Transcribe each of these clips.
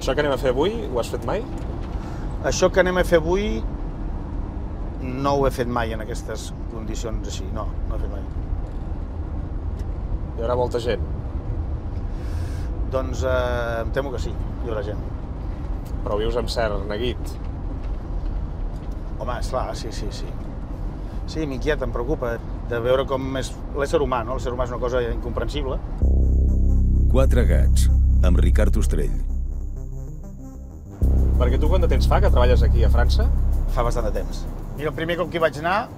Això que anem a fer avui, ho has fet mai? Això que anem a fer avui no ho he fet mai en aquestes condicions així, no ho he fet mai. Hi haurà molta gent? Doncs em temo que sí, hi haurà gent. Però vius amb cert neguit? Home, esclar, sí. Sí, m'inquieta, em preocupa de veure com és l'ésser humà, no? L'ésser humà és una cosa incomprensible. Quatre gats, amb Ricard Ostrell. Perquè tu quant de temps fa que treballes aquí a França? Fa bastant de temps. Mira, el primer cop que hi vaig anar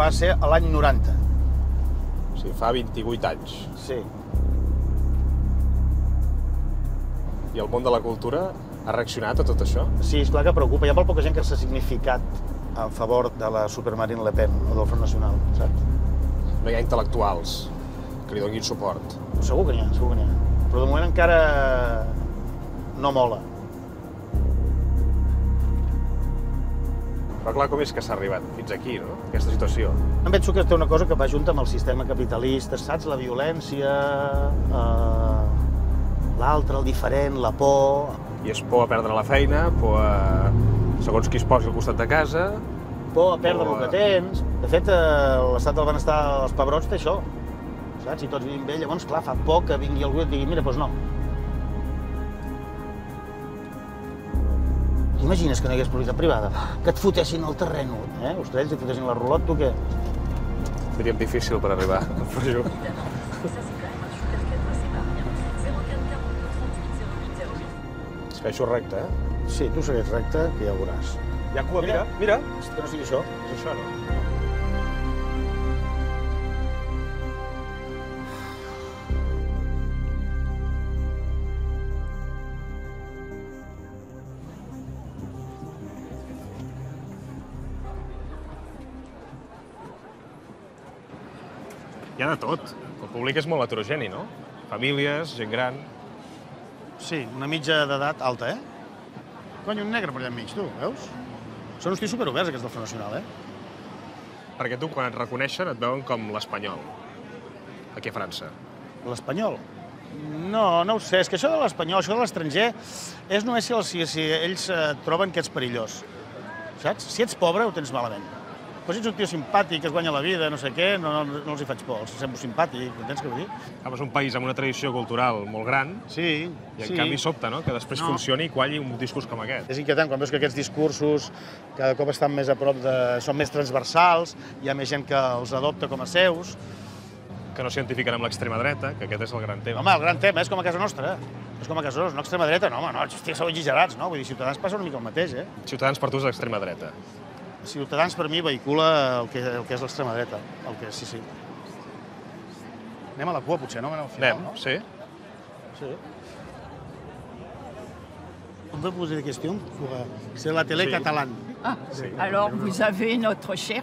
va ser a l'any 90. O sigui, fa 28 anys. Sí. I el món de la cultura ha reaccionat a tot això? Sí, esclar que preocupa. Hi ha molt poca gent que s'ha significat a favor de la Marine Le Pen o del Front Nacional, saps? No hi ha intel·lectuals que li donin suport? Segur que n'hi ha, Però de moment encara no mola. Però clar, com és que s'ha arribat fins aquí, no? Aquesta situació. Em penso que té una cosa que va junta amb el sistema capitalista, saps? La violència, l'altre, el diferent, la por... I és por a perdre la feina, por a... segons qui es posi al costat de casa... Por a perdre el que tens. De fet, l'estat del benestar dels pebrots té això, saps? Si tots vivim bé, llavors, clar, fa por que vingui algú i et digui, mira, doncs no. Imagines que no hi hagués propietat privada, que et fotessin el terreno, Ostrells, et fotessin la rulot, tu què? Diríem difícil per arribar, però jo... Segueixo recte, Sí, tu segueix recte, que ja ho veuràs. Hi ha cua, mira. Que no sigui això. És això, no? Hi ha de tot. El públic és molt heterogeni, no? Famílies, gent gran... Sí, una mitja d'edat alta, Cony, un negre per allà enmig, tu, veus? Són uns tios superoberts, aquests del Front Nacional, Perquè tu, quan et reconeixen, et veuen com l'espanyol, aquí a França. L'espanyol? No ho sé, és que això de l'espanyol, això de l'estranger, és només si ells troben que ets perillós, saps? Si ets pobre, ho tens malament. Però si ets un tio simpàtic, que es guanya la vida, no sé què, no els hi faig por, els semblo simpàtic, entens què vull dir? És un país amb una tradició cultural molt gran, Sí. i en canvi sobta, no?, que després funcioni i qualli un discurs com aquest. És inquietant quan veus que aquests discursos cada cop estan més a prop són més transversals, hi ha més gent que els adopta com a seus. Que no s'identifiquen amb l'extrema dreta, que aquest és el gran tema. Home, el gran tema és com a casa nostra, És com a casa nostra, no extrema dreta, no, home, no, hòstia, sou exagerats, no? Vull dir, Ciutadans passa una mica el mateix, Ciutadans per tu és l'extrema dreta. Ciutadans, per mi, vehicula el que és l'extrema dreta. Sí. Anem a la cua, potser, no? Anem, sí. On peut poser des questions C'est la télé catalane. Ah, alors vous avez notre cher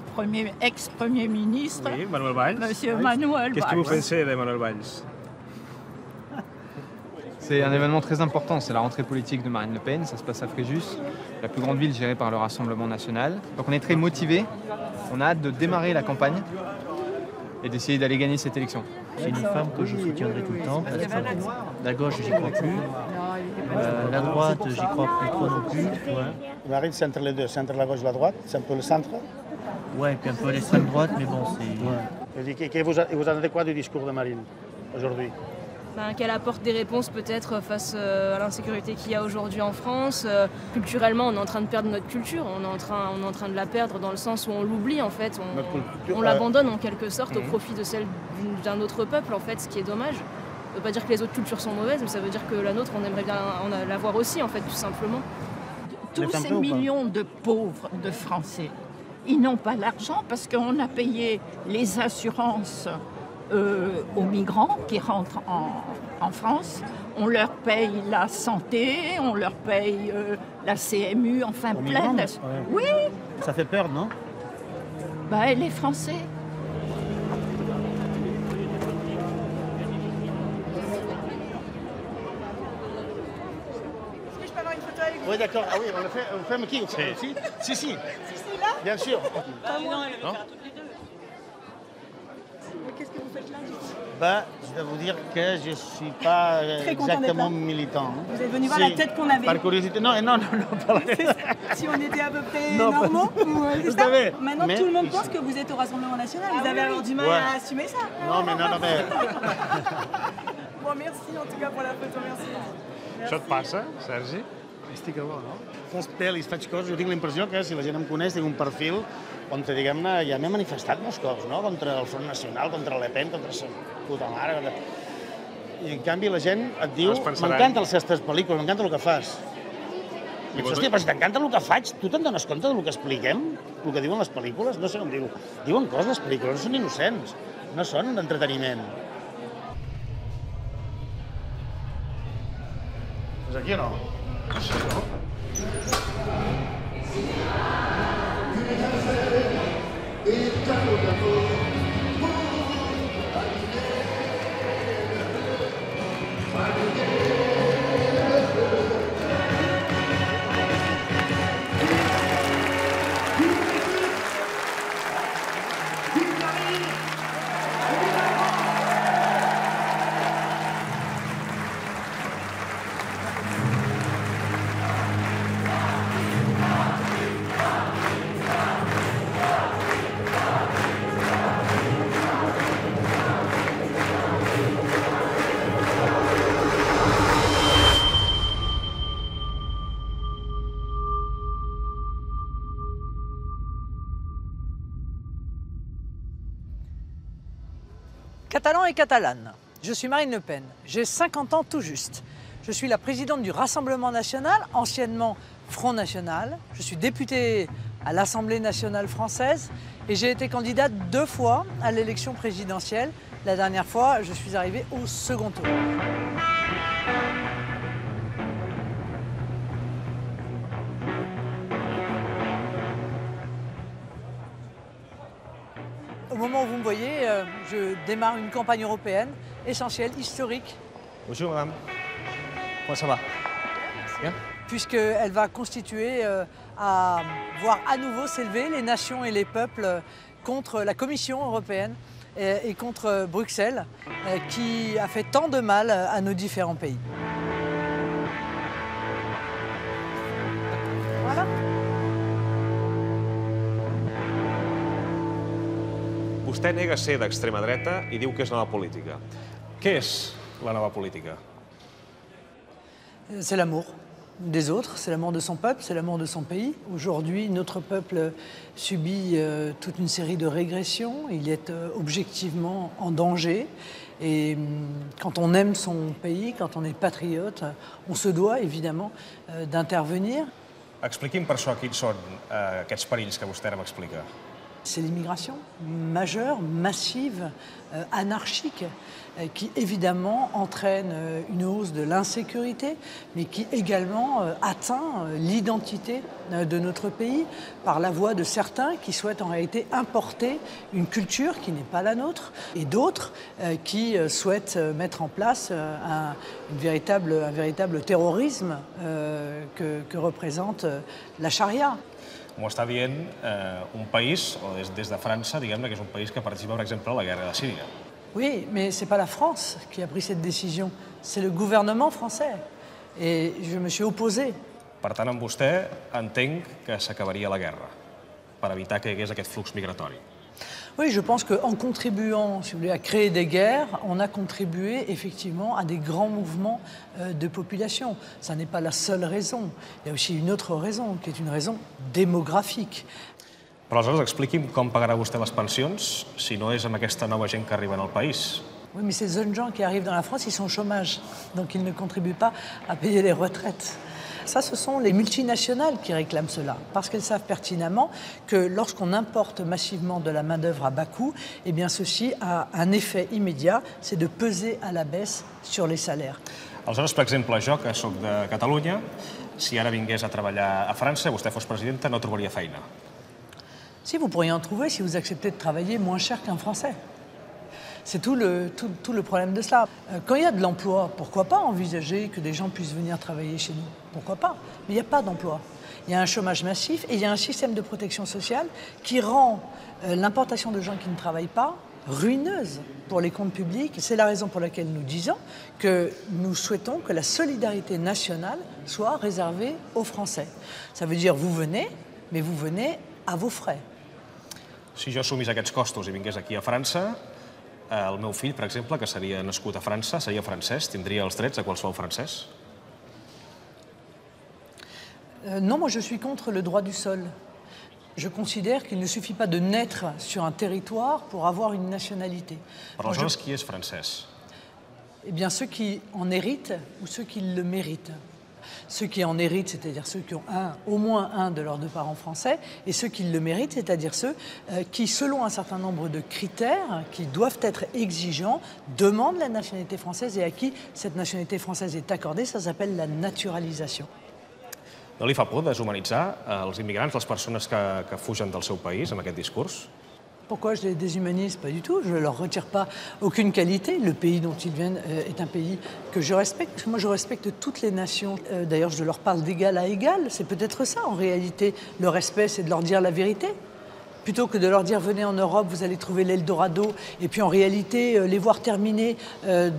ex-premier ministre, Oui, Manuel Valls. Monsieur Manuel Valls. Qu'est-ce que vous pensez de Manuel Valls? C'est un événement très important, c'est la rentrée politique de Marine Le Pen, ça se passe à Fréjus, la plus grande ville gérée par le Rassemblement national. Donc on est très motivés, on a hâte de démarrer la campagne et d'essayer d'aller gagner cette élection. C'est une femme que je soutiendrai tout le temps. La gauche, j'y crois plus. La droite, j'y crois plus trop non plus. Marine, c'est entre les deux, c'est entre la gauche et la droite, c'est un peu le centre. Ouais, puis un peu l'extrême droite, mais bon, c'est... Vous attendez quoi du discours de Marine aujourd'hui? Qu'elle apporte des réponses peut-être face à l'insécurité qu'il y a aujourd'hui en France. Culturellement, on est en train de perdre notre culture, on est en train de la perdre dans le sens où on l'oublie en fait, on l'abandonne en quelque sorte au profit de celle d'un autre peuple en fait, ce qui est dommage. Ça ne veut pas dire que les autres cultures sont mauvaises, mais ça veut dire que la nôtre, on aimerait bien l'avoir aussi en fait, tout simplement. Tous ces millions de pauvres, de Français, ils n'ont pas l'argent parce qu'on a payé les assurances aux migrants qui rentrent en France. On leur paye la santé, on leur paye la CMU, enfin plein de... Oui. Ça fait peur, non? Les Français. Est-ce que je peux avoir une photo avec vous? Oui, d'accord. Ah oui, on le fait avec qui? Si. C'est là? Bien sûr. Non, toutes les deux. Mais qu'est-ce que vous faites là, du coup? de vous dire que je ne suis pas exactement militant. Vous êtes venu voir la tête qu'on avait. Par curiosité, non, pas la tête. Si on était à peu près normaux, c'est ça. Maintenant, tout le monde pense que vous êtes au Rassemblement National. Vous avez alors du mal à assumer ça. Non, mais... Bon, merci en tout cas pour la photo, merci. Això et passa, Sergi? Estic a bo, no? Fas pel·lis, faig coses, jo tinc la impressió que si la gent em coneix tinc un perfil on, diguem-ne, ja m'he manifestat molts cops, no? Contra el Front Nacional, contra Le Pen, contra sa puta mare... I en canvi la gent et diu, m'encanten les teves pel·lícules, m'encanta el que fas. I dius, hòstia, però si t'encanta el que faig, tu te'n dones compte del que expliquem? El que diuen les pel·lícules? No sé com dir-ho. Diuen coses les pel·lícules, no són innocents, no són d'entreteniment. És aquí o no? Sí, no? Catalan et catalane, je suis Marine Le Pen, j'ai 50 ans tout juste. Je suis la présidente du Rassemblement National, anciennement Front National. Je suis députée à l'Assemblée nationale française et j'ai été candidate 2 fois à l'élection présidentielle. La dernière fois, je suis arrivée au second tour. Au moment où vous me voyez, je démarre une campagne européenne essentielle, historique. Bonjour madame. Comment ça va? Bien. Puisqu'elle va constituer à voir à nouveau s'élever les nations et les peuples contre la Commission européenne et contre Bruxelles, qui a fait tant de mal à nos différents pays. Voilà. Vostè nega ser d'extrema dreta i diu que és nova política. Què és la nova política? C'est l'amour des autres, c'est l'amour de son peuple, c'est l'amour de son pays. Aujourd'hui, notre peuple subit toute une série de régressions. Il est objectivement en danger. Et quand on aime son pays, quand on est patriote, on se doit évidemment d'intervenir. Expliqui'm per això quins són aquests perills que vostè ara m'explica. C'est l'immigration majeure, massive, anarchique, qui évidemment entraîne une hausse de l'insécurité, mais qui également atteint l'identité de notre pays par la voie de certains qui souhaitent en réalité importer une culture qui n'est pas la nôtre, et d'autres qui souhaitent mettre en place un véritable terrorisme que représente la charia. M'ho està dient un país, o des de França, diguem-ne, que és un país que participa, per exemple, a la guerra de Síria. Oui, mais ce n'est pas la France qui a pris cette décision, c'est le gouvernement français. Et je me suis opposée. Per tant, amb vostè entenc que s'acabaria la guerra, per evitar que hi hagués aquest flux migratori. Oui, je pense qu'en contribuant, si vous voulez, à créer des guerres, on a contribué effectivement à des grands mouvements de population. Ça n'est pas la seule raison. Il y a aussi une autre raison, qui est une raison démographique. Però aleshores expliqui'm com pagarà vostè les pensions si no és amb aquesta nova gent que arriba al país. Oui, mais ces jeunes gens qui arrivent dans la France, ils sont au chômage. Donc ils ne contribuent pas à payer les retraites. Ça, ce sont les multinationales qui réclament cela, parce qu'elles savent pertinemment que lorsqu'on importe massivement de la main-d'œuvre à bas coût, eh bien ceci a un effet immédiat, c'est de peser à la baisse sur les salaires. Aleshores, per exemple, jo, que soc de Catalunya, si ara vingués a treballar a França, vostè fos presidenta, no trobaria feina. Si, vous pourriez en trouver si vous acceptez de travailler moins cher qu'un Français. C'est tout le problème de cela. Quand il y a de l'emploi, pourquoi pas envisager que des gens puissent venir travailler chez nous? Pourquoi pas? Mais il n'y a pas d'emploi. Il y a un chômage massif et il y a un système de protection sociale qui rend l'importation de gens qui ne travaillent pas ruineuse pour les comptes publics. C'est la raison pour laquelle nous disons que nous souhaitons que la solidarité nationale soit réservée aux Français. Ça veut dire vous venez, mais vous venez à vos frais. Si jo assumís aquests costos i vingués aquí a França, el meu fill, per exemple, que seria nascut a França, seria francès, tindria els drets de qualsevol francès? Non, moi je suis contre le droit du sol. Je considère qu'il ne suffit pas de naître sur un territoire pour avoir une nationalité. Per aleshores, qui és francès? Eh bien, ceux qui en héritent ou ceux qui le méritent. Ceux qui en héritent, c'est-à-dire ceux qui ont au moins un de leurs deux parents français, et ceux qui le méritent, c'est-à-dire ceux qui, selon un certain nombre de critères qui doivent être exigeants, demandent la nationalité française et à qui cette nationalité française est accordée. Ça s'appelle la naturalisation. No li fa por deshumanitzar els immigrants, les persones que fugen del seu país, amb aquest discurs? Pourquoi je les déshumanise? Pas du tout. Je ne leur retire pas aucune qualité. Le pays dont ils viennent est un pays que je respecte. Parce que moi, je respecte toutes les nations. D'ailleurs, je leur parle d'égal à égal. C'est peut-être ça, en réalité. Le respect, c'est de leur dire la vérité. Plutôt que de leur dire « venez en Europe, vous allez trouver l'Eldorado » et puis en réalité les voir terminer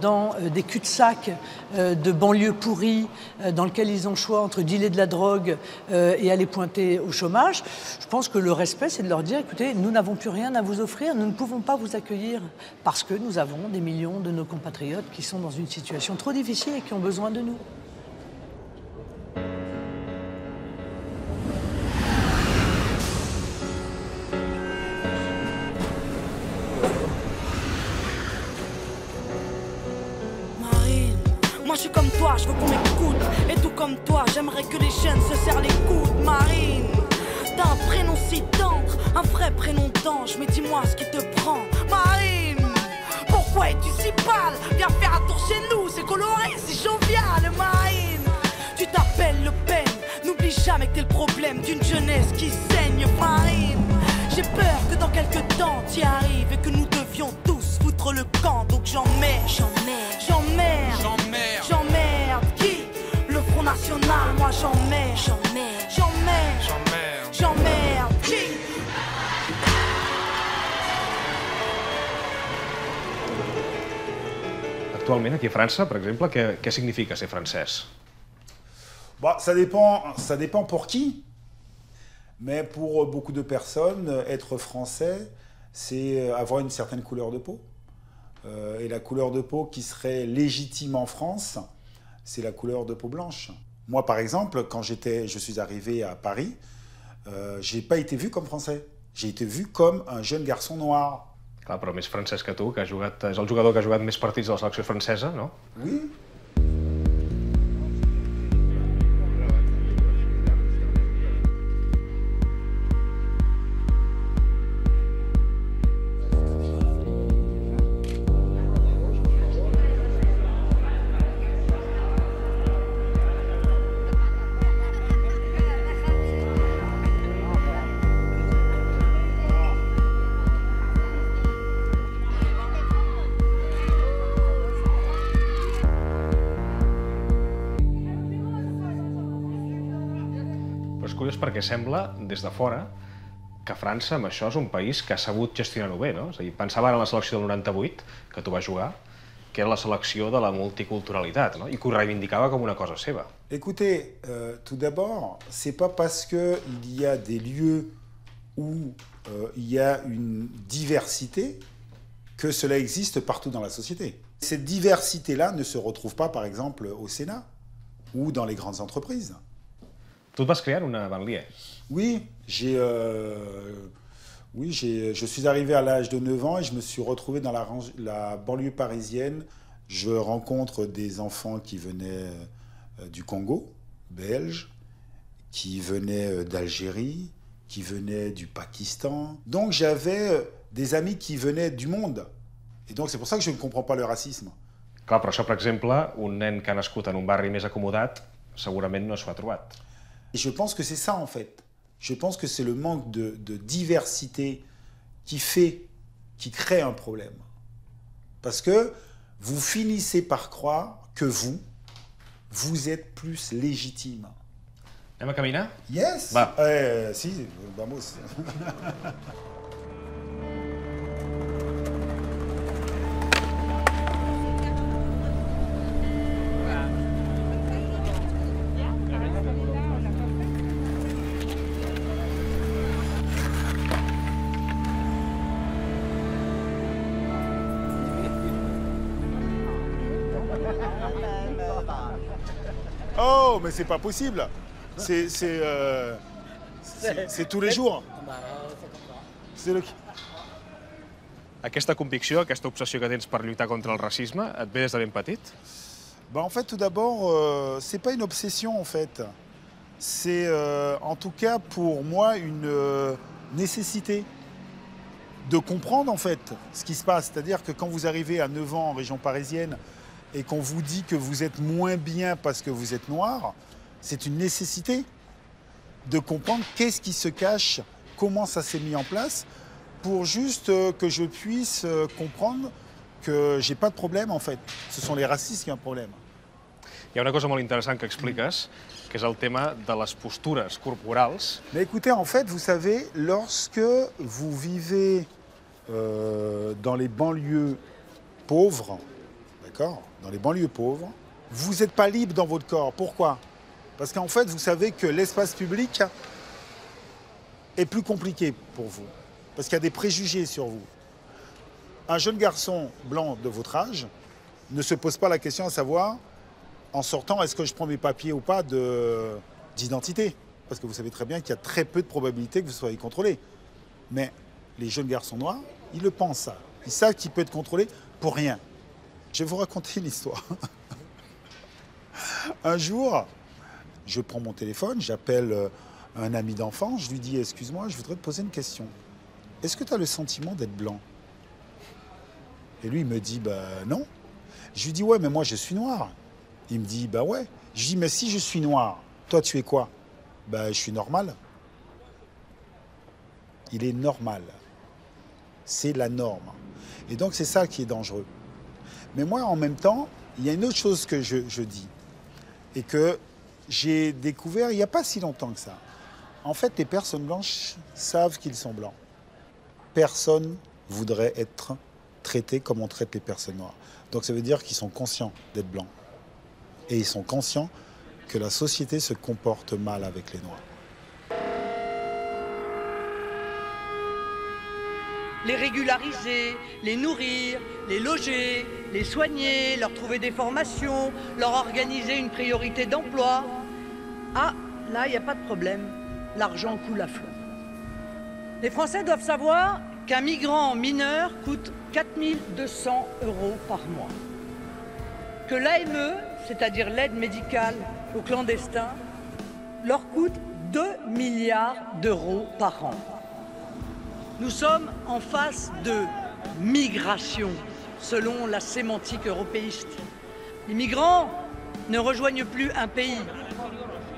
dans des cul-de-sac de banlieues pourries dans lesquelles ils ont le choix entre dealer de la drogue et aller pointer au chômage. Je pense que le respect, c'est de leur dire « écoutez, nous n'avons plus rien à vous offrir, nous ne pouvons pas vous accueillir parce que nous avons des millions de nos compatriotes qui sont dans une situation trop difficile et qui ont besoin de nous. » Moi je suis comme toi, je veux qu'on m'écoute. Et tout comme toi, j'aimerais que les jeunes se serrent les coudes. Marine, t'as un prénom si tendre, un vrai prénom d'ange. Mais dis-moi ce qui te prend. Marine, pourquoi es-tu si pâle? Viens faire un tour chez nous, c'est coloré, c'est jovial. Marine, tu t'appelles Le Pen. N'oublie jamais que t'es le problème d'une jeunesse qui saigne. Marine, j'ai peur que dans quelques temps t'y arrives et que nous devions tous foutre le camp. Donc j'emmerde qui? Le Front National, moi j'emmerde qui? Actualment, aquí a França, per exemple, què significa ser francès? Bah, ça dépend pour qui. Mais pour beaucoup de personnes, être français, c'est avoir une certaine couleur de peau. Et la couleur de peau qui serait légitime en France, c'est la couleur de peau blanche. Moi, par exemple, quand je suis arrivé à Paris, je n'ai pas été vu comme français. J'ai été vu comme un jeune garçon noir. Clar, però més francès que tu, que és el jugador que ha jugat més partits de la selecció francesa, no? Oui. Perquè sembla, des de fora, que França, amb això, és un país que ha sabut gestionar-ho bé, no? És a dir, pensava ara en la selecció del 98, que tu vas jugar, que era la selecció de la multiculturalitat, no? I que ho reivindicava com una cosa seva. Écoutez, tout d'abord, c'est pas parce qu'il y a des lieux où il y a une diversité que cela existe partout dans la société. Cette diversité-là ne se retrouve pas, par exemple, au Sénat ou dans les grandes entreprises. Tu et vas crear una banlieue. Oui, je suis arrivé à l'âge de 9 ans et je me suis retrouvé dans la banlieue parisienne. Je rencontre des enfants qui venaient du Congo, belges, qui venaient d'Algérie, qui venaient du Pakistan. Donc j'avais des amis qui venaient du monde. Et donc c'est pour ça que je ne comprends pas le racisme. Clar, però això, per exemple, un nen que ha nascut en un barri més acomodat segurament no s'ho ha trobat. Et je pense que c'est ça, en fait. Je pense que c'est le manque de diversité qui crée un problème. Parce que vous finissez par croire que vous êtes plus légitime. Anem a caminar? Yes! Va. Si, vamos. Oh, mais c'est pas possible. C'est tous les jours. C'est le... Aquesta convicció, aquesta obsessió que tens per lluitar contra el racisme, et ve des de ben petit? En fait, tout d'abord, c'est pas une obsession, en fait. C'est, en tout cas, pour moi, une nécessité de comprendre, en fait, ce qui se passe. C'est-à-dire que quand vous arrivez à 9 ans en région parisienne et qu'on vous dit que vous êtes moins bien parce que vous êtes noir, c'est une nécessité de comprendre qu'est-ce qui se cache, comment ça s'est mis en place, pour juste que je puisse comprendre que j'ai pas de problème, en fait. Ce sont les racistes qui ont un problème. Hi ha una cosa molt interessant que expliques, que és el tema de les postures corporals. Mais écoutez, en fait, vous savez, lorsque vous vivez dans les banlieues pauvres, d'accord, dans les banlieues pauvres, vous n'êtes pas libre dans votre corps. Pourquoi? Parce qu'en fait, vous savez que l'espace public est plus compliqué pour vous. Parce qu'il y a des préjugés sur vous. Un jeune garçon blanc de votre âge ne se pose pas la question à savoir, en sortant, est-ce que je prends mes papiers ou pas d'identité? Parce que vous savez très bien qu'il y a très peu de probabilité que vous soyez contrôlé. Mais les jeunes garçons noirs, ils le pensent ça. Ils savent qu'ils peuvent être contrôlés pour rien. Je vais vous raconter une histoire. Un jour, je prends mon téléphone, j'appelle un ami d'enfance, je lui dis « Excuse-moi, je voudrais te poser une question. Est-ce que tu as le sentiment d'être blanc ?» Et lui, il me dit « Bah non. » Je lui dis « Ouais, mais moi, je suis noir. » Il me dit « Bah ouais. » Je lui dis « Mais si je suis noir, toi, tu es quoi ?»« Bah, je suis normal. » Il est normal. C'est la norme. Et donc, c'est ça qui est dangereux. Mais moi, en même temps, il y a une autre chose que je dis et que j'ai découvert il n'y a pas si longtemps que ça. En fait, les personnes blanches savent qu'ils sont blancs. Personne voudrait être traité comme on traite les personnes noires. Donc ça veut dire qu'ils sont conscients d'être blancs. Et ils sont conscients que la société se comporte mal avec les noirs. Les régulariser, les nourrir, les loger, les soigner, leur trouver des formations, leur organiser une priorité d'emploi. Ah, là, il n'y a pas de problème. L'argent coule à flot. Les Français doivent savoir qu'un migrant mineur coûte 4 200 € par mois. Que l'AME, c'est-à-dire l'aide médicale aux clandestins, leur coûte 2 milliards d'euros par an. Nous sommes en phase de migration, selon la sémantique européiste. Les migrants ne rejoignent plus un pays,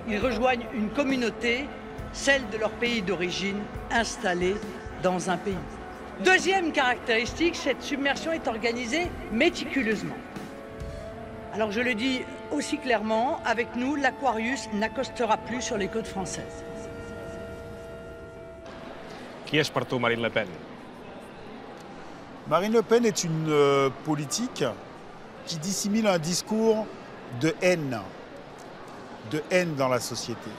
ils rejoignent une communauté, celle de leur pays d'origine, installée dans un pays. Deuxième caractéristique, cette submersion est organisée méticuleusement. Alors je le dis aussi clairement, avec nous, l'Aquarius n'accostera plus sur les côtes françaises. Qui és per tu Marine Le Pen? Marine Le Pen est une politique qui dissimule un discours de haine dans la société.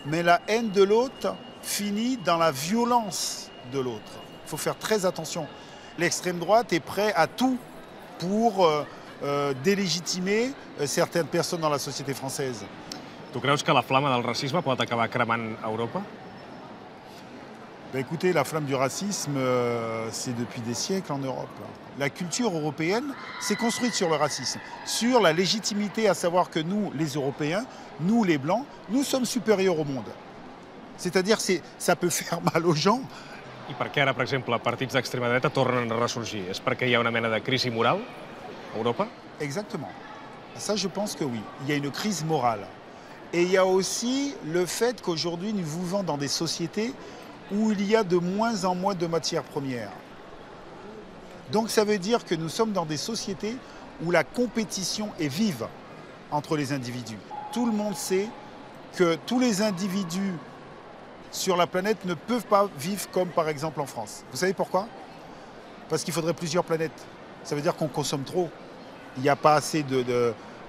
Mais la haine de l'autre finit dans la violence de l'autre. Il faut faire très attention. L'extrême droite est prête à tout pour délégitimer certaines personnes dans la société française. Tu creus que la flama del racisme pot acabar cremant Europa? Ben écoutez, la flamme du racisme, c'est depuis des siècles en Europe. La culture européenne s'est construite sur le racisme, sur la légitimité à savoir que nous, les Européens, nous les Blancs, nous sommes supérieurs au monde. C'est-à-dire que ça peut faire mal aux gens. I per què ara, per exemple, partits d'extrema dreta tornen a ressorgir? És perquè hi ha una mena de crisi moral a Europa? Exactement. Ça, je pense que oui. Il y a une crise morale. Et il y a aussi le fait qu'aujourd'hui, nous vivons dans des sociétés où il y a de moins en moins de matières premières. Donc ça veut dire que nous sommes dans des sociétés où la compétition est vive entre les individus. Tout le monde sait que tous les individus sur la planète ne peuvent pas vivre comme par exemple en France. Vous savez pourquoi? Parce qu'il faudrait plusieurs planètes. Ça veut dire qu'on consomme trop. Il n'y a pas assez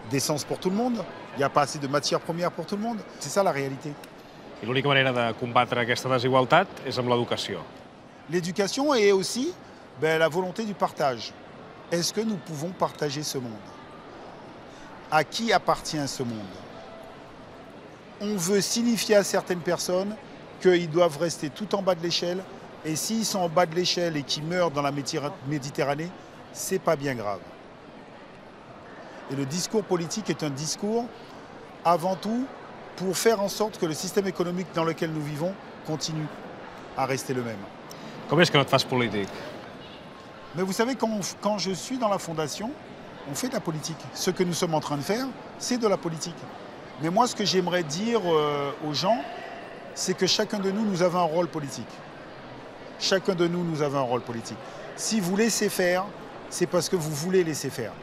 d'essence pour tout le monde, il n'y a pas assez de matières premières pour tout le monde. C'est ça la réalité. I l'única manera de combatre aquesta desigualtat és amb l'educació. L'éducation et aussi la volonté du partage. Est-ce que nous pouvons partager ce monde? à qui appartient ce monde. On veut signifier à certaines personnes qu'ils doivent rester tout en bas de l'échelle, et s'ils sont en bas de l'échelle et qu'ils meurent dans la Méditerranée, c'est pas bien grave. Et le discours politique est un discours, avant tout, pour faire en sorte que le système économique dans lequel nous vivons continue à rester le même. Com és que no et fas polític? Mais vous savez, quand je suis dans la fondation, on fait de la politique. Ce que nous sommes en train de faire, c'est de la politique. Mais moi, ce que j'aimerais dire aux gens, c'est que chacun de nous, nous avons un rôle politique. Chacun de nous, nous avons un rôle politique. Si vous laissez faire, c'est parce que vous voulez laisser faire.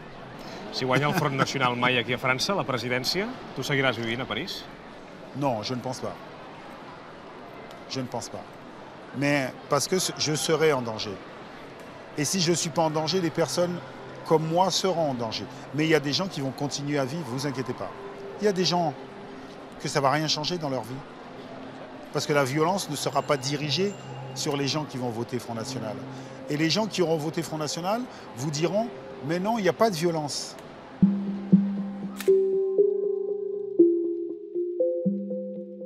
Si guanya el Front National mai aquí a França, la presidència, tu seguiràs vivint a París? Non, je ne pense pas. Je ne pense pas. Mais parce que je serai en danger. Et si je ne suis pas en danger, les personnes comme moi seront en danger. Mais il y a des gens qui vont continuer à vivre, ne vous inquiétez pas. Il y a des gens que ça ne va rien changer dans leur vie. Parce que la violence ne sera pas dirigée sur les gens qui vont voter Front National. Et les gens qui auront voté Front National vous diront « Mais non, il n'y a pas de violence ».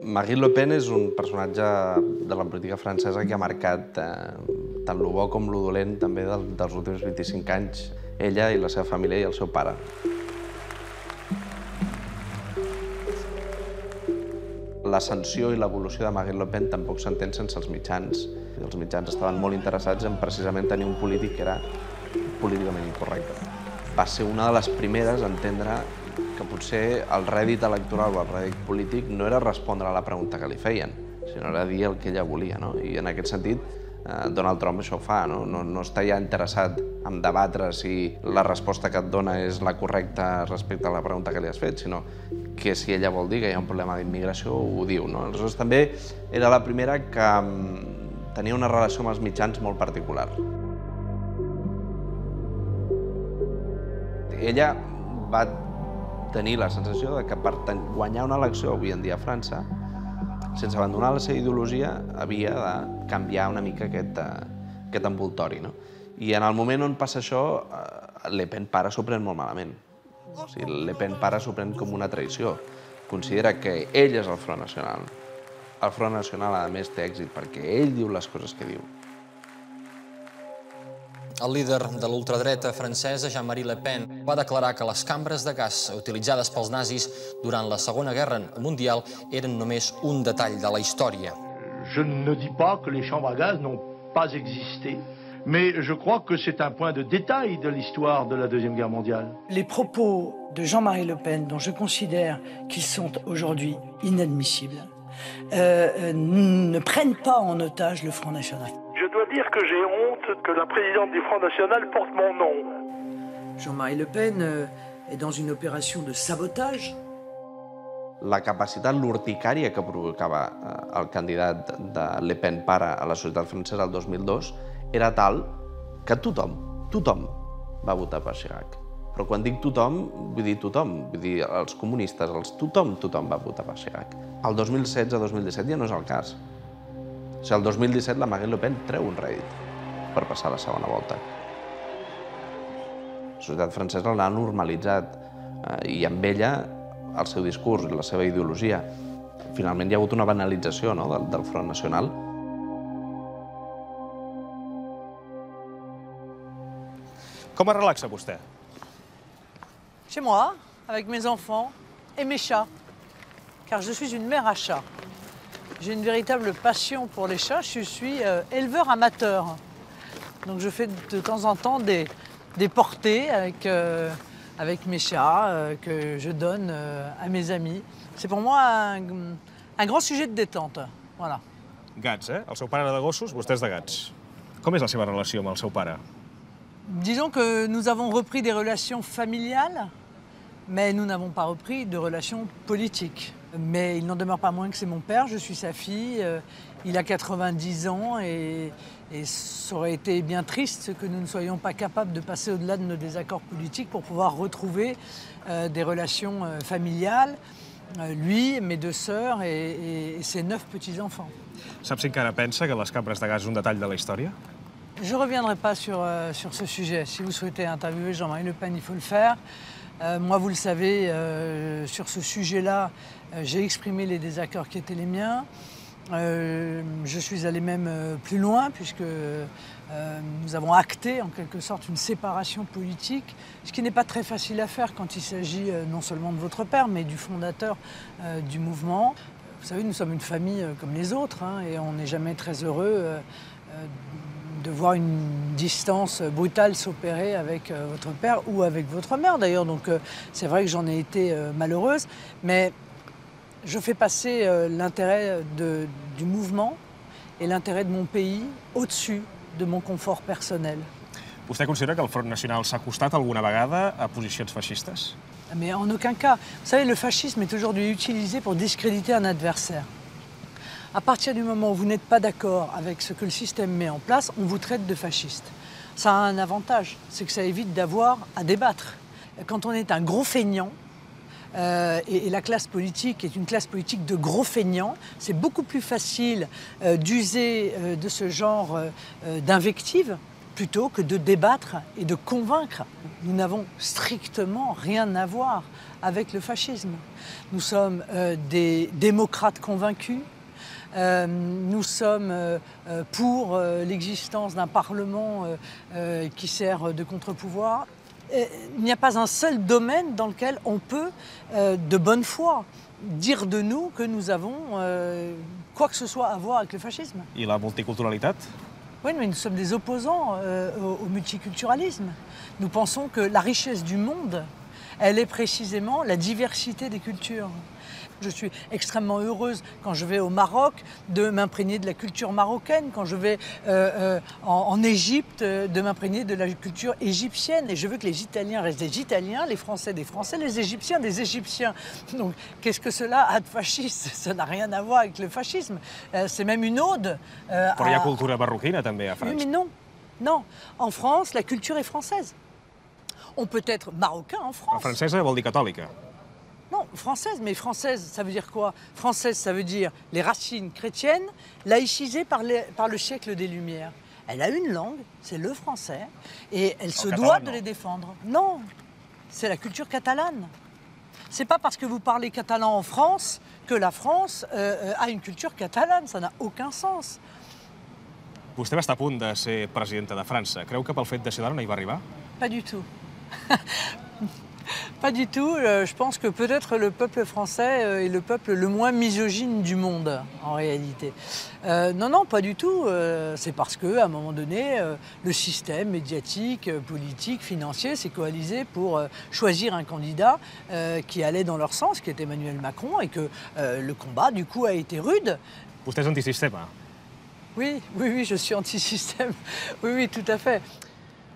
Marine Le Pen és un personatge de la política francesa que ha marcat tant lo bo com lo dolent també dels últims 25 anys, ella i la seva família i el seu pare. L'ascensió i l'evolució de Marine Le Pen tampoc s'entén sense els mitjans. Els mitjans estaven molt interessats en precisament tenir un polític que era políticament incorrecte. Va ser una de les primeres a entendre que potser el rèdit electoral o el rèdit polític no era respondre a la pregunta que li feien, sinó era dir el que ella volia. I en aquest sentit, Donald Trump això ho fa, no està ja interessat en debatre si la resposta que et dona és la correcta respecte a la pregunta que li has fet, sinó que si ella vol dir que hi ha un problema d'immigració, ho diu. Aleshores, també era la primera que tenia una relació amb els mitjans molt particular. Ella va tenir la sensació que per guanyar una elecció avui en dia a França, sense abandonar la seva ideologia, havia de canviar una mica aquest envoltori. I en el moment on passa això, Le Pen pare s'ho pren molt malament. Le Pen pare s'ho pren com una traïció. Considera que ell és el Front Nacional. El Front Nacional, a més, té èxit perquè ell diu les coses que diu. El líder de l'ultradreta francesa, Jean-Marie Le Pen, va declarar que les cambres de gas utilitzades pels nazis durant la Segona Guerra Mundial eren només un detall de la història. Je ne dis pas que les chambres à gaz n'ont pas existé, mais je crois que c'est un point de détail de l'histoire de la Deuxième Guerre mondiale. Les propos de Jean-Marie Le Pen, dont je considère qu'ils sont aujourd'hui inadmissibles, ne prennent pas en otage le Front National. Je dois dire que j'ai honte que la présidente du Front National porte mon nom. Jean-Marie Le Pen est dans une opération de sabotage. La capacitat l'urticària que provocava el candidat de Le Pen pare a la societat francesa el 2002 era tal que tothom va votar per Chirac. Però quan dic tothom, vull dir tothom, vull dir els comunistes, tothom va votar per Chirac. El 2016-2017 ja no és el cas. O sigui, el 2017 la Marine Le Pen treu un rèdit per passar a la segona volta. La societat francesa l'ha normalitzat i amb ella el seu discurs i la seva ideologia. Finalment hi ha hagut una banalització del Front Nacional. Com es relaxa vostè? Chez moi, avec mes enfants et mes chats, car je suis une mère à chat. J'ai une véritable passion pour les chats, je suis éleveur amateur. Donc je fais de temps en temps des portées avec mes chats que je donne à mes amis. C'est pour moi un grand sujet de détente. Voilà. Gats, eh? El seu pare era de gossos, vostè és de gats. Com és la seva relació amb el seu pare? Disons que nous avons repris des relations familiales, mais nous n'avons pas repris de relations politiques. Mais il n'en demeure pas moins que c'est mon père, je suis sa fille, il a 90 ans et ça aurait été bien triste que nous ne soyons pas capables de passer au-delà de nos désaccords politiques pour pouvoir retrouver des relations familiales, lui, mes deux sœurs et ses 9 petits-enfants. Saps si encara pensa que les cambres de gas és un detall de la història? Je ne reviendrai pas sur ce sujet. Si vous souhaitez interviewer Jean-Marie Le Pen, il faut le faire. Moi, vous le savez, sur ce sujet-là, j'ai exprimé les désaccords qui étaient les miens. Je suis allé même plus loin, puisque nous avons acté en quelque sorte une séparation politique, ce qui n'est pas très facile à faire quand il s'agit non seulement de votre père, mais du fondateur du mouvement. Vous savez, nous sommes une famille comme les autres, hein, et on n'est jamais très heureux de voir une distance brutale s'opérer avec votre père ou avec votre mère d'ailleurs. Donc c'est vrai que j'en ai été malheureuse, mais je fais passer l'intérêt du mouvement et l'intérêt de mon pays au-dessus de mon confort personnel. Vostè considera que el Front Nacional s'ha acostat alguna vegada a posicions feixistes? Mais en aucun cas. Vous savez, le fascisme est aujourd'hui utilisé pour discréditer un adversaire. À partir du moment où vous n'êtes pas d'accord avec ce que le système met en place, on vous traite de fasciste. Ça a un avantage, c'est que ça évite d'avoir à débattre. Quand on est un gros feignant, et la classe politique est une classe politique de gros feignants, c'est beaucoup plus facile d'user de ce genre d'invectives plutôt que de débattre et de convaincre. Nous n'avons strictement rien à voir avec le fascisme. Nous sommes des démocrates convaincus. Nous sommes pour l'existence d'un Parlement qui sert de contre-pouvoir. Il n'y a pas un seul domaine dans lequel on peut, de bonne foi, dire de nous que nous avons quoi que ce soit à voir avec le fascisme. I la multiculturalitat? Oui, mais nous sommes des opposants au multiculturalisme. Nous pensons que la richesse du monde, elle est précisément la diversité des cultures. Je suis extrêmement heureuse quand je vais au Maroc de m'imprégner de la culture marocaine, quand je vais en Égypte de m'imprégner de la culture égyptienne. Et je veux que les Italiens restent des Italiens, les Français des Français, les Égyptiens des Égyptiens. Donc qu'est-ce que cela a de fasciste? Ça n'a rien à voir avec le fascisme. C'est même une ode. Però hi ha cultura marroquina també a França. Oui, mais non. Non. En France, la culture est française. On peut être marocain en France. La francesa vol dir catòlica. Non, française, mais française, ça veut dire quoi? Française, ça veut dire les racines chrétiennes, laïcisées par le siècle des Lumières. Elle a une langue, c'est le français, et elle se doit de les défendre. Non, c'est la culture catalane. C'est pas parce que vous parlez catalan en France que la France a une culture catalane, ça n'a aucun sens. Vostè va estar a punt de ser presidenta de França. Creu que pel fet de ser dona no hi va arribar? Pas du tout. Pas du tout. Je pense que peut-être le peuple français est le peuple le moins misogyne du monde, en réalité. Non, pas du tout. C'est parce qu'à un moment donné, le système médiatique, politique, financier s'est coalisé pour choisir un candidat qui allait dans leur sens, qui est Emmanuel Macron, et que le combat, du coup, a été rude. Vostè és antisistema? Oui, je suis antisystème. Oui, tout à fait.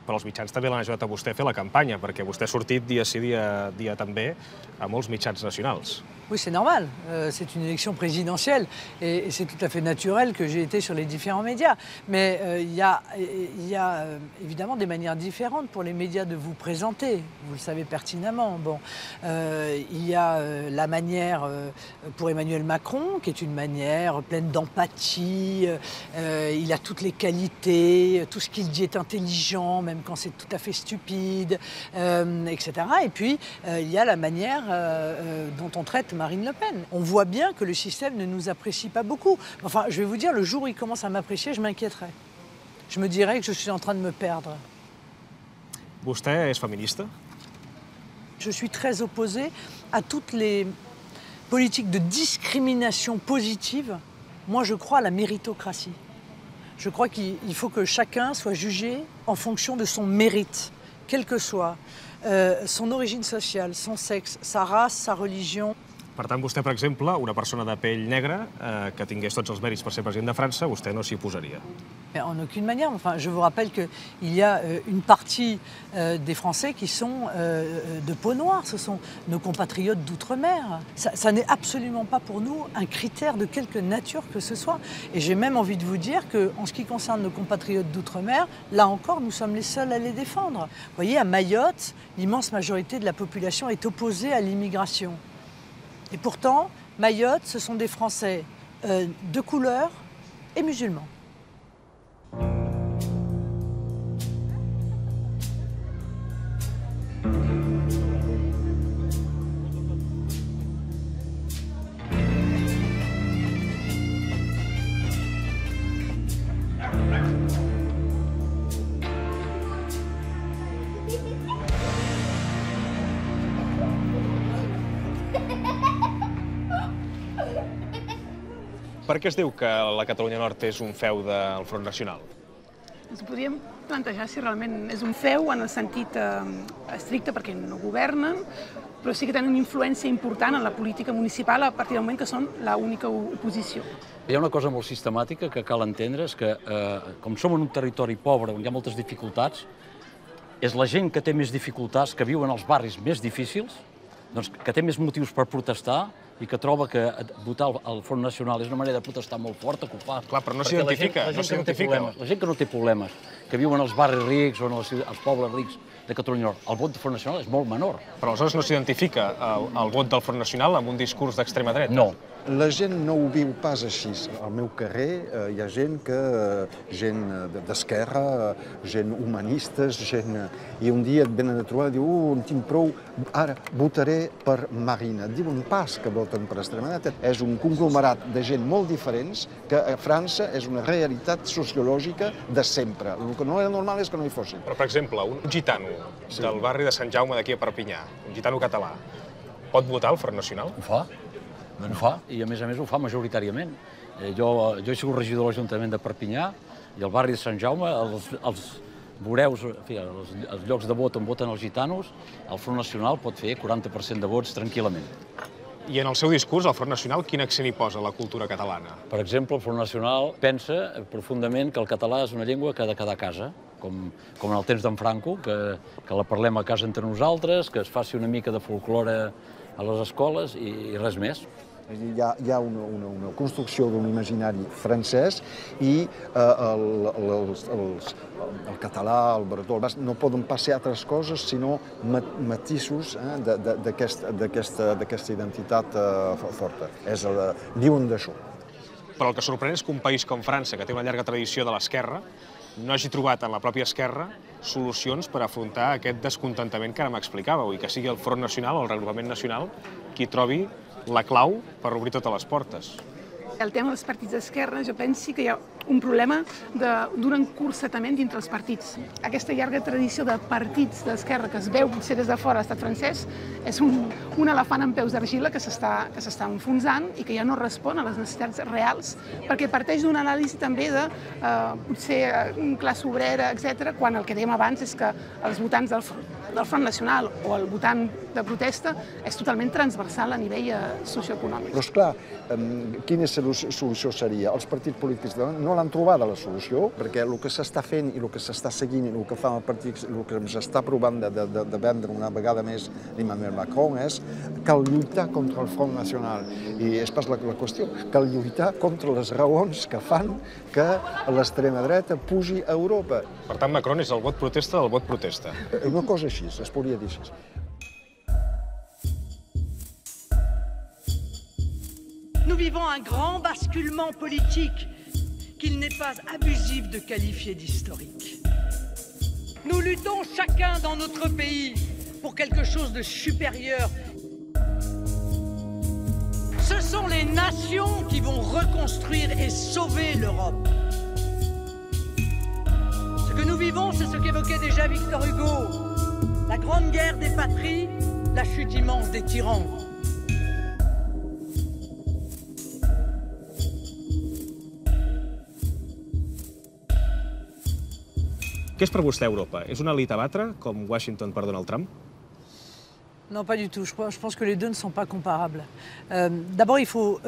Però els mitjans també l'han ajudat a vostè a fer la campanya, perquè vostè ha sortit dia sí, dia també a molts mitjans nacionals. Oui, c'est normal. C'est une élection présidentielle et c'est tout à fait naturel que j'ai été sur les différents médias. Mais il y a évidemment des manières différentes pour les médias de vous présenter. Vous le savez pertinemment. Bon, il y a la manière pour Emmanuel Macron, qui est une manière pleine d'empathie. Il a toutes les qualités, tout ce qu'il dit est intelligent, même quand c'est tout à fait stupide, etc. Et puis, il y a la manière dont on traite Marine Le Pen. On voit bien que le système ne nous apprécie pas beaucoup. Enfin, je vais vous dire, le jour où il commence à m'apprécier, je m'inquiéterai. Je me dirais que je suis en train de me perdre. Vostè és feminista? Je suis très opposée à toutes les politiques de discrimination positive. Moi, je crois à la méritocratie. Je crois qu'il faut que chacun soit jugé en fonction de son mérite, quel que soit son origine sociale, son sexe, sa race, sa religion. Per tant, vostè, per exemple, una persona de pell negra que tingués tots els mèrits per ser president de França, vostè no s'hi oposaria? En aucune manière. Enfin, je vous rappelle qu'il y a une partie des Français qui sont de peau noire. Ce sont nos compatriotes d'outre-mer. Ça n'est absolument pas pour nous un critère de quelque nature que ce soit. Et j'ai même envie de vous dire qu'en ce qui concerne nos compatriotes d'outre-mer, là encore, nous sommes les seuls à les défendre. Vous voyez, à Mayotte, l'immense majorité de la population est opposée à l'immigration. Et pourtant, Mayotte, ce sont des Français de couleur et musulmans. Per què es diu que la Catalunya Nord és un feu del Front Nacional? Ens ho podríem plantejar si realment és un feu en el sentit estricte perquè no governen, però sí que tenen una influència important en la política municipal a partir del moment que són l'única oposició. Hi ha una cosa molt sistemàtica que cal entendre, és que com som en un territori pobre on hi ha moltes dificultats, és la gent que té més dificultats, que viu en els barris més difícils, doncs, que té més motius per protestar i que troba que votar al Front Nacional és una manera de protestar molt forta, que ho fa. Clar, però no s'identifica. La gent que no té problemes, que viuen als barris rics o als pobles rics de Catalunya Nord, el vot del Front Nacional és molt menor. Però aleshores no s'identifica el vot del Front Nacional amb un discurs d'extrema dreta? No. La gent no ho viu pas així. Al meu carrer hi ha gent d'esquerra, gent humanistes, gent... I un dia et venen a trobar i diu en tinc prou, ara votaré per Marine. Et diuen pas que voten per extrema dreta. És un conglomerat de gent molt diferents que a França és una realitat sociològica de sempre. El que no era normal és que no hi fossin. Però, per exemple, un gitano del barri de Sant Jaume d'aquí a Perpinyà, un gitano català, pot votar al Front Nacional? Ho fa. Ho fa, i a més ho fa majoritàriament. Jo he sigut regidor de l'Ajuntament de Perpinyà i al barri de Sant Jaume, els voreus, els llocs de vot on voten els gitanos, el Front Nacional pot fer 40% de vots tranquil·lament. I en el seu discurs, el Front Nacional, quin accent hi posa a la cultura catalana? Per exemple, el Front Nacional pensa profundament que el català és una llengua que ha de quedar a casa, com en el temps d'en Franco, que la parlem a casa entre nosaltres, que es faci una mica de folklore a les escoles i res més. Hi ha una construcció d'un imaginari francès i el català, el bretó, el basc, no poden passar altres coses sinó matisos d'aquesta identitat forta. Diuen d'això. Però el que sorprèn és que un país com França, que té una llarga tradició de l'esquerra, no hagi trobat en la pròpia esquerra solucions per afrontar aquest descontentament que ara m'explicàveu i que sigui el Front Nacional o el Reagrupament Nacional qui trobi la clau per obrir totes les portes. El tema dels partits d'esquerra, jo penso que hi ha un problema d'un encursetament dintre els partits. Aquesta llarga tradició de partits d'esquerra que es veu potser des de fora a l'estat francès és un elefant amb peus d'argila que s'està enfonsant i que ja no respon a les necessitats reals perquè parteix d'una anàlisi també de potser classe obrera, etc., quan el que dèiem abans és que els votants del Front Nacional o el votant de protesta és totalment transversal a nivell socioeconòmic. Però, esclar, quina solució seria? Els partits polítics no l'han trobada la solució, perquè el que s'està fent i el que s'està seguint i el que fan els partits, el que s'està provant de vendre una vegada més Emmanuel Macron és cal lluitar contra el Front Nacional. I és pas la qüestió, cal lluitar contra les raons que fan que l'extrema dreta pugi a Europa. Per tant, Macron és el vot protesta del vot protesta. Una cosa així, es podria dir així. Nous vivons un grand basculement politique qu'il n'est pas abusif de qualifier d'historique. Nous luttons chacun dans notre pays pour quelque chose de supérieur. Ce sont les nations qui vont reconstruire et sauver l'Europe. Ce que nous vivons, c'est ce qu'évoquait déjà Victor Hugo. La grande guerre des patries, la chute immense des tyrans. Què és per vostè Europa? És una elit a batre, com Washington per Donald Trump? Non, pas du tout. Je pense que les deux ne sont pas comparables. D'abord, il faut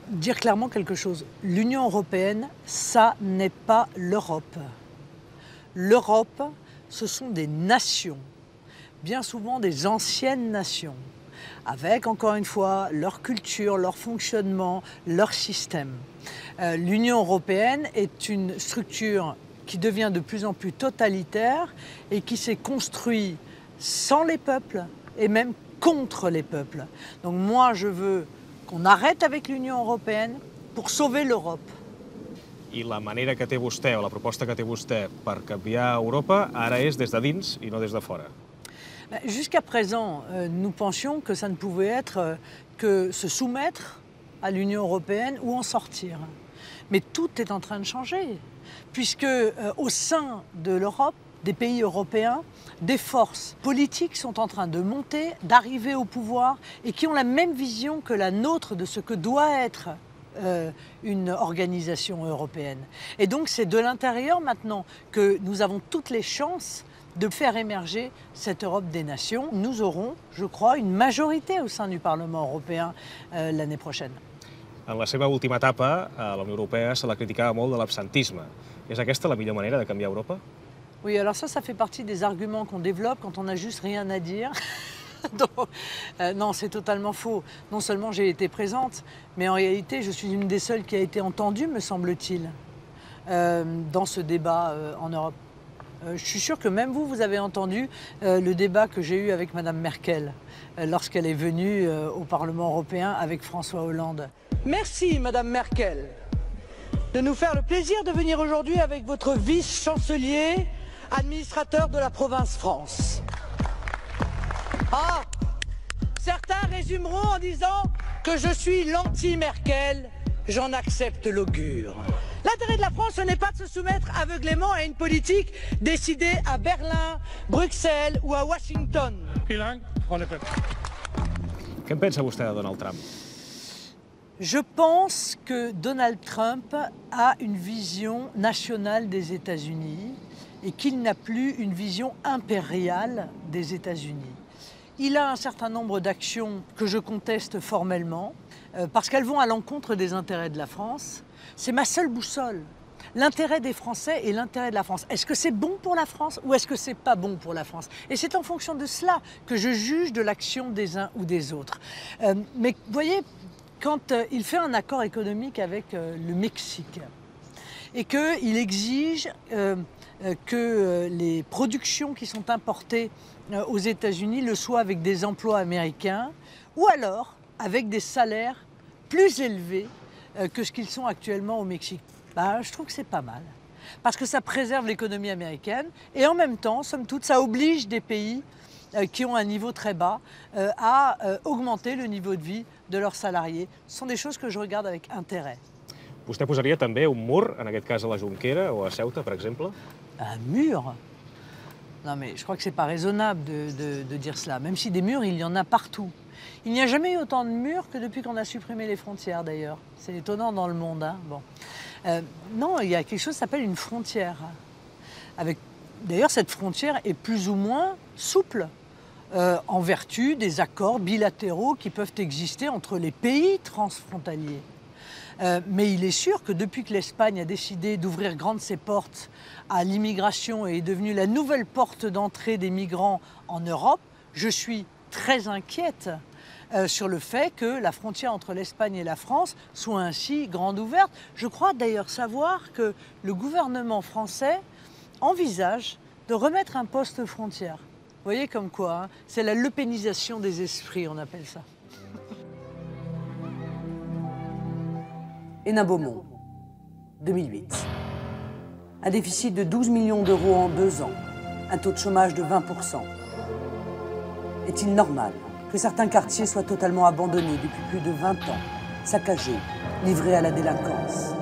dire clairement quelque chose. L'Union européenne, ça n'est pas l'Europe. L'Europe, ce sont des nations, bien souvent des anciennes nations, avec, encore une fois, leur culture, leur fonctionnement, leur système. L'Union européenne est une structure qui devient de plus en plus totalitaire et qui s'est construit sans les peuples et même contre les peuples. Donc moi, je veux qu'on arrête avec l'Union européenne pour sauver l'Europe. I la manera que té vostè, o la proposta que té vostè per canviar Europa, ara és des de dins i no des de fora. Jusqu'à présent, nous pensions que ça ne pouvait être que se soumettre à l'Union européenne ou en sortir. Mais tout est en train de changer, puisque au sein de l'Europe, des pays européens, des forces politiques sont en train de monter, d'arriver au pouvoir et qui ont la même vision que la nôtre de ce que doit être une organisation européenne. Et donc c'est de l'intérieur maintenant que nous avons toutes les chances de faire émerger cette Europe des nations. Nous aurons, je crois, une majorité au sein du Parlement européen l'année prochaine. En la seva última etapa, a la Unió Europea se la criticava molt de l'absentisme. És aquesta la millor manera de canviar Europa? Oui, alors ça fait partie des arguments qu'on développe quand on n'a juste rien à dire. Donc, non, c'est totalement faux. Non seulement j'ai été présente, mais en réalité, je suis une des seules qui a été entendue, me semble-t-il, dans ce débat en Europe. Je suis sûre que même vous avez entendu le débat que j'ai eu avec Madame Merkel lorsqu'elle est venue au Parlement européen avec François Hollande. Merci, Madame Merkel, de nous faire le plaisir de venir aujourd'hui avec votre vice-chancelier, administrateur de la province France. Ah, certains résumeront en disant que je suis l'anti-Merkel, j'en accepte l'augure. L'intérêt de la France, ce n'est pas de se soumettre aveuglément à une politique décidée à Berlin, Bruxelles ou à Washington. Què en pensa vostè de Donald Trump? Je pense que Donald Trump a une vision nationale des États-Unis et qu'il n'a plus une vision impériale des États-Unis. Il a un certain nombre d'actions que je conteste formellement parce qu'elles vont à l'encontre des intérêts de la France. C'est ma seule boussole. L'intérêt des Français et l'intérêt de la France. Est-ce que c'est bon pour la France ou est-ce que c'est pas bon pour la France? Et c'est en fonction de cela que je juge de l'action des uns ou des autres. Mais vous voyez, quand il fait un accord économique avec le Mexique et qu'il exige que les productions qui sont importées aux États-Unis le soient avec des emplois américains ou alors avec des salaires plus élevés que ce qu'ils sont actuellement au Mexique. Bah, je trouve que c'est pas mal. Parce que ça préserve l'économie américaine et en même temps, somme toute, ça oblige des pays qui ont un niveau très bas à augmenter le niveau de vie de leurs salariés. Ce sont des choses que je regarde avec intérêt. Vostè posaria també un mur, en aquest cas a la Jonquera o a Ceuta, per exemple? Un mur? Non mais je crois que c'est pas raisonnable de dire cela, même si des murs, il y en a partout. Il n'y a jamais eu autant de murs que depuis qu'on a supprimé les frontières d'ailleurs. C'est étonnant dans le monde, hein. Bon. Non, il y a quelque chose qui s'appelle une frontière. D'ailleurs, cette frontière est plus ou moins souple en vertu des accords bilatéraux qui peuvent exister entre les pays transfrontaliers. Mais il est sûr que depuis que l'Espagne a décidé d'ouvrir grandes ses portes à l'immigration et est devenue la nouvelle porte d'entrée des migrants en Europe, je suis très inquiète sur le fait que la frontière entre l'Espagne et la France soit ainsi grande ouverte. Je crois d'ailleurs savoir que le gouvernement français envisage de remettre un poste frontière. Vous voyez comme quoi, hein, c'est la lepénisation des esprits, on appelle ça. Hénin Beaumont, 2008. Un déficit de 12 millions d'euros en 2 ans, un taux de chômage de 20%. Est-il normal que certains quartiers soient totalement abandonnés depuis plus de 20 ans, saccagés, livrés à la délinquance?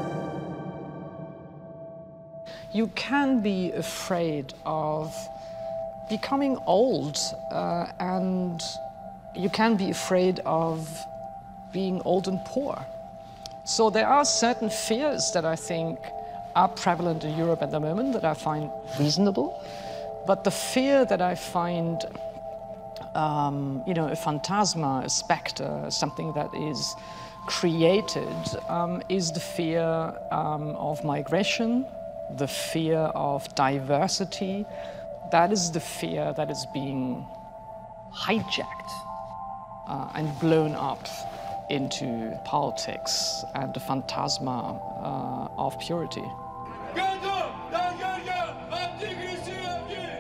You can be afraid of becoming old and you can be afraid of being old and poor. So there are certain fears that I think are prevalent in Europe at the moment that I find reasonable. But the fear that I find, you know, a phantasma, a spectre, something that is created, is the fear of migration, the fear of diversity. That is the fear that is being hijacked and blown up into politics and the phantasma of purity.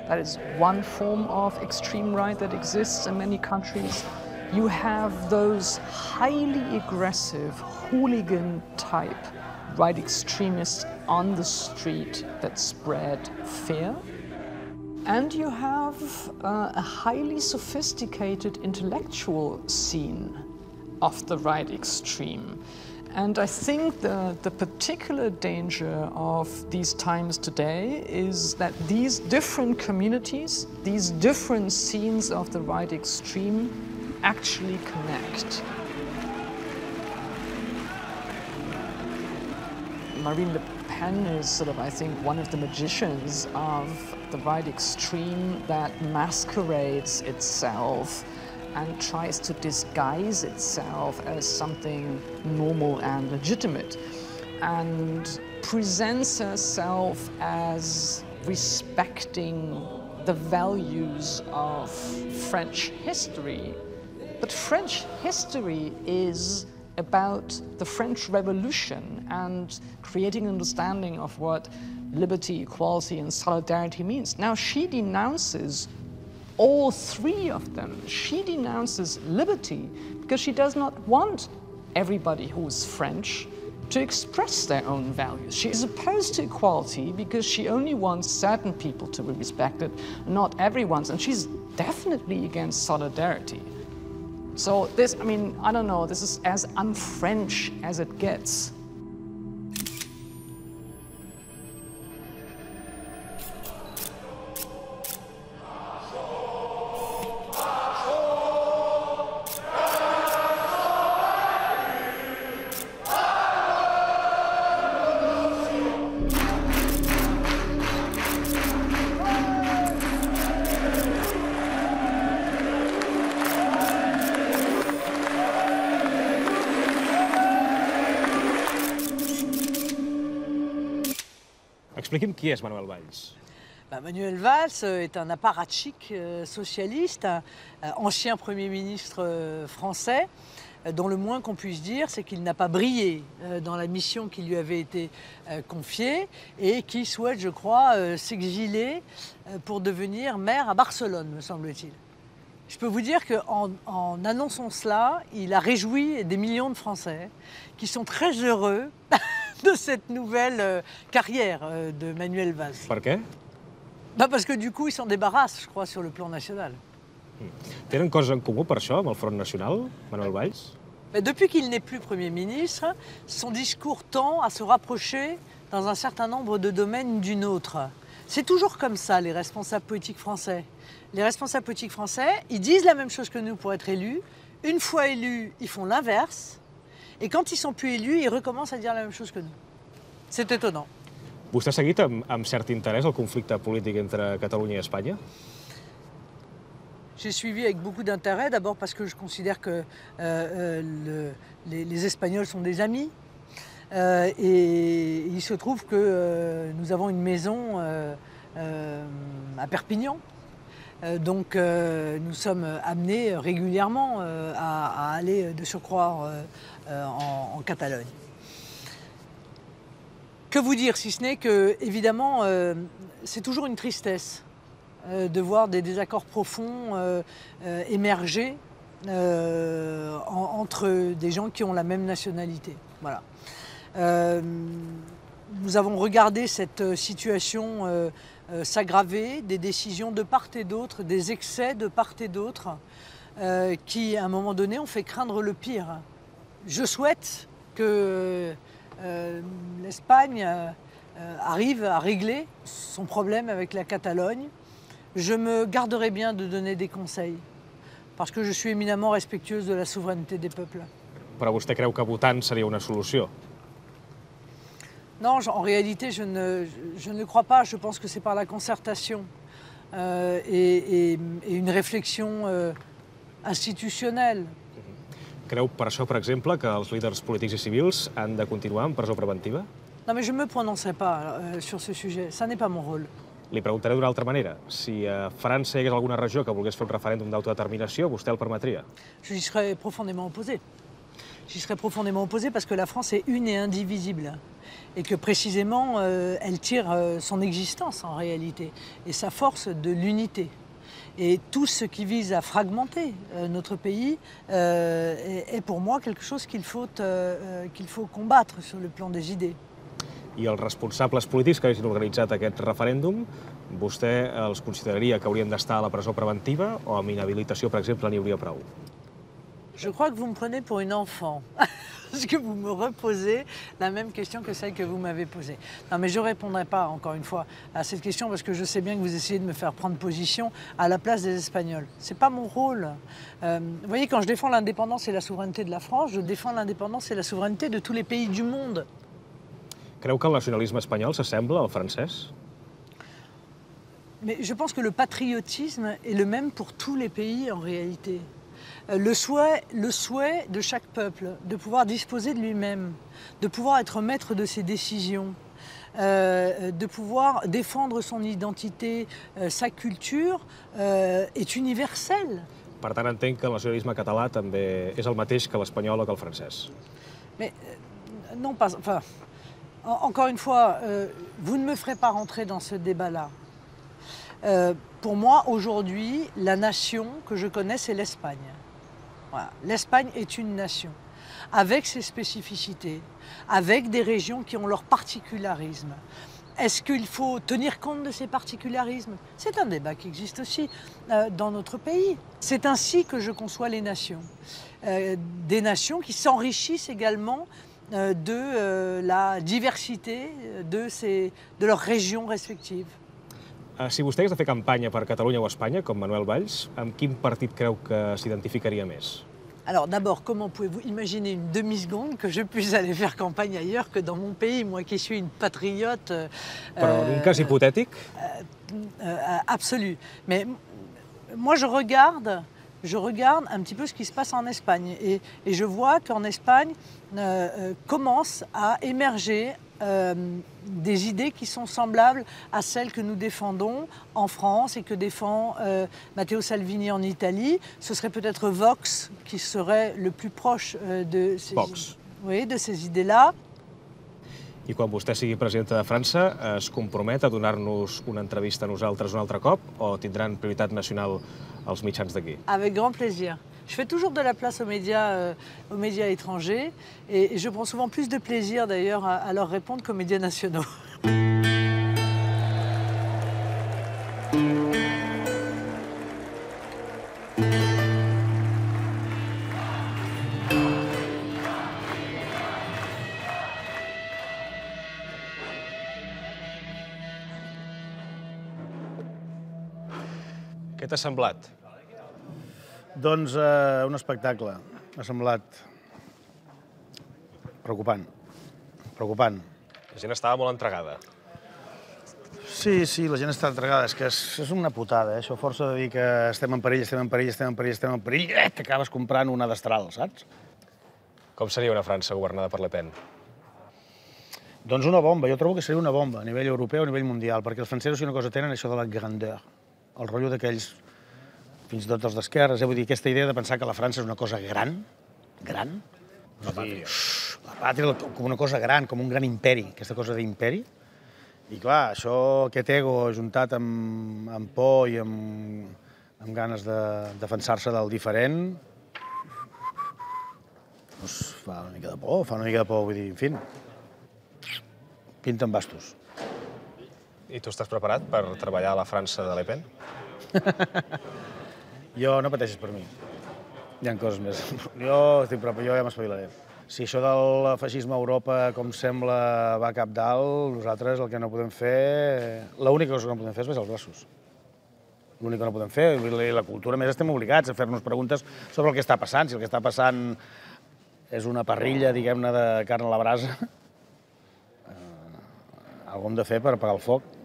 That is one form of extreme right that exists in many countries. You have those highly aggressive, hooligan-type right extremists on the street that spread fear. And you have a highly sophisticated intellectual scene of the right extreme. And I think the particular danger of these times today is that these different communities, these different scenes of the right extreme actually connect. Marine Le Pen is sort of, I think, one of the magicians of the right extreme that masquerades itself and tries to disguise itself as something normal and legitimate, and presents herself as respecting the values of French history. But French history is about the French Revolution and creating an understanding of what liberty, equality, and solidarity means. Now, she denounces all three of them. She denounces liberty because she does not want everybody who is French to express their own values. She is opposed to equality because she only wants certain people to be respected, not everyone's, and she's definitely against solidarity. So this, I mean, I don't know, this is as un-French as it gets. Expliqui'm qui és Manuel Valls. Manuel Valls est un apparatchik socialiste, ancien Premier ministre français, dont le moins qu'on puisse dire, c'est qu'il n'a pas brillé dans la mission qui lui avait été confiée et qui souhaite, je crois, s'exiler pour devenir maire à Barcelone, me semble-t-il. Je peux vous dire qu'en annonçant cela, il a réjoui des millions de Français qui sont très heureux de cette nouvelle carrière de Manuel Valls. Per què? Parce que du coup, il s'en débarrasse, je crois, sur le plan national. Tenen coses en comú per això, amb el Front National, Manuel Valls? Depuis qu'il n'est plus Premier ministre, son discours tend à se rapprocher dans un certain nombre de domaines d'une autre. C'est toujours comme ça, les responsables politiques français. Les responsables politiques français, ils disent la même chose que nous pour être élus. Une fois élus, ils font l'inverse. Et quand ils sont plus élus, ils recommencent à dire la même chose que nous. C'est étonnant. Vostè ha seguit amb cert interès el conflicte polític entre Catalunya i Espanya? J'ai suivi avec beaucoup d'intérêt, d'abord parce que je considère que les Espagnols sont des amis. Et il se trouve que nous avons une maison à Perpignan. Donc nous sommes amenés régulièrement à aller de surcroît en Catalogne. Que vous dire si ce n'est que, évidemment, c'est toujours une tristesse de voir des désaccords profonds émerger entre des gens qui ont la même nationalité. Voilà. Nous avons regardé cette situation s'aggraver, des décisions de part et d'autre, des excès de part et d'autre, qui, à un moment donné, ont fait craindre le pire. Je souhaite que l'Espagne arrive à régler son problème avec la Catalogne. Je me garderai bien de donner des conseils, parce que je suis éminemment respectueuse de la souveraineté des peuples. Però vostè creu que votant seria una solució? Non, en réalité, je ne crois pas. Je pense que c'est par la concertation et une réflexion institutionnelle. Creu per això, per exemple, que els líders polítics i civils han de continuar en presó preventiva? Non, mais je ne me prononcerai pas sur ce sujet. Ça n'est pas mon rôle. Li preguntaré d'una altra manera. Si a França hi hagués alguna regió que volgués fer un referèndum d'autodeterminació, vostè el permetria? J'y serais profondément opposée. J'y serais profondément opposée parce que la France est une et indivisible. Et que précisément, elle tire son existence en réalité et sa force de l'unité. Et tout ce qui vise à fragmenter notre pays est pour moi quelque chose qu'il faut combattre sur le plan des idées. I els responsables polítics que hagin organitzat aquest referèndum, vostè els consideraria que haurien d'estar a la presó preventiva o amb inhabilitació, per exemple, n'hi hauria prou? Je crois que vous me prenez pour une enfant, parce que vous me reposez la même question que celle que vous m'avez posée. Non, mais je ne répondrai pas, encore une fois, à cette question, parce que je sais bien que vous essayez de me faire prendre position à la place des Espagnols. Ce n'est pas mon rôle. Vous voyez, quand je défends l'indépendance et la souveraineté de la France, je défends l'indépendance et la souveraineté de tous les pays du monde. Creu que el nacionalisme espanyol s'assembla al francès? Mais je pense que le patriotisme est le même pour tous les pays en réalité. Le souhait de chaque peuple de pouvoir disposer de lui-même, de pouvoir être maître de ses décisions, de pouvoir défendre son identité, sa culture, est universel. Per tant, entenc que el nacionalisme català també és el mateix que l'espanyol o que el francès. Mais non pas... Enfin, encore une fois, vous ne me ferez pas rentrer dans ce débat-là. Pour moi, aujourd'hui, la nation que je connais, c'est l'Espagne. Voilà. L'Espagne est une nation, avec ses spécificités, avec des régions qui ont leur particularisme. Est-ce qu'il faut tenir compte de ces particularismes? C'est un débat qui existe aussi dans notre pays. C'est ainsi que je conçois les nations. Des nations qui s'enrichissent également de la diversité de leurs régions respectives. Si vostè hagués de fer campanya per Catalunya o Espanya, com Manuel Valls, amb quin partit creu que s'identificaria més? Alors d'abord, comment pouvez-vous imaginer une demi-seconde que je puisse aller faire campagne ailleurs que dans mon pays, moi qui suis une patriote... Però en un cas hipotètic? Absolu. Mais moi je regarde un petit peu ce qui se passe en Espagne et je vois qu'en Espagne commencent à émerger des idées qui sont semblables à celles que nous défendons en France et que défend Matteo Salvini en Italie. Ce serait peut-être Vox qui serait le plus proche de ces idées-là. I quan vostè sigui presidenta de França, es compromet a donar-nos una entrevista a nosaltres un altre cop o tindran prioritat nacional els mitjans d'aquí? Avec grand plaisir. Je fais toujours de la place aux médias étrangers et je prends souvent plus de plaisir d'ailleurs à leur répondre qu'aux médias nationaux. Què t'ha semblat? Doncs un espectacle. M'ha semblat preocupant. Preocupant. La gent estava molt entregada. Sí, la gent està entregada. És que és una putada, això. A força de dir que estem en perill, t'acabes comprant una destral, saps? Com seria una França governada per Le Pen? Doncs una bomba. Jo trobo que seria una bomba a nivell europeu, a nivell mundial, perquè els francesos una cosa tenen, això de la grandeur. El rotllo d'aquells, fins i tot els d'esquerres, vull dir, aquesta idea de pensar que la França és una cosa gran, la pàtria com una cosa gran, com un gran imperi, aquesta cosa d'imperi. I clar, això, aquest ego ajuntat amb por i amb ganes de defensar-se del diferent, doncs fa una mica de por, vull dir, en fi, pinten bastos. I tu estàs preparat per treballar a la França de Le Pen? Jo no pateixis per mi. Hi ha coses més. Jo estic preparat, jo ja m'espavilaré. Si això del feixisme a Europa, com sembla, va cap dalt, nosaltres el que no podem fer... L'única cosa que no podem fer és baixar els braços. L'únic que no podem fer, i la cultura més estem obligats a fer-nos preguntes sobre el que està passant. Si el que està passant és una parrilla, diguem-ne, de carn a la brasa, alguna hem de fer per apagar el foc.